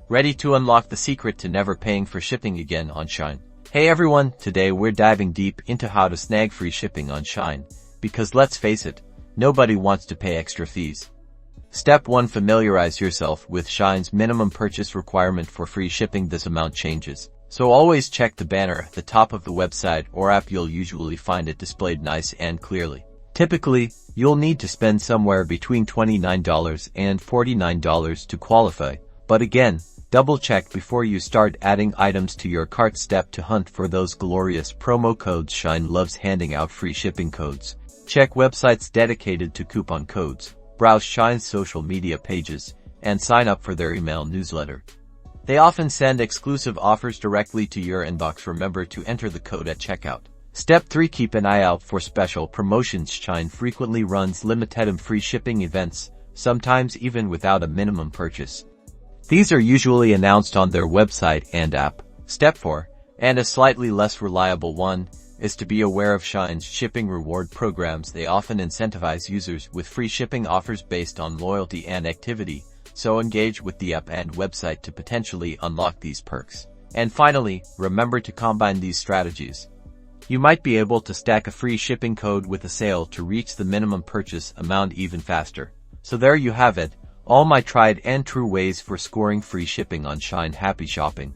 Ready to unlock the secret to never paying for shipping again on Shein? Hey everyone, today we're diving deep into how to snag free shipping on Shein, because let's face it, nobody wants to pay extra fees. Step 1. Familiarize yourself with Shein's minimum purchase requirement for free shipping. This amount changes, so always check the banner at the top of the website or app. You'll usually find it displayed nice and clearly. Typically, you'll need to spend somewhere between $29 and $49 to qualify, but again, double-check before you start adding items to your cart. Step 2. Hunt for those glorious promo codes. Shein loves handing out free shipping codes. Check websites dedicated to coupon codes, browse Shein's social media pages, and sign up for their email newsletter. They often send exclusive offers directly to your inbox. Remember to enter the code at checkout. Step 3. Keep an eye out for special promotions. Shein frequently runs limited free shipping events, sometimes even without a minimum purchase. These are usually announced on their website and app. Step 4, and a slightly less reliable one, is to be aware of Shein's shipping reward programs. They often incentivize users with free shipping offers based on loyalty and activity, so engage with the app and website to potentially unlock these perks. And finally, remember to combine these strategies. You might be able to stack a free shipping code with a sale to reach the minimum purchase amount even faster. So there you have it, all my tried and true ways for scoring free shipping on Shein. Happy shopping!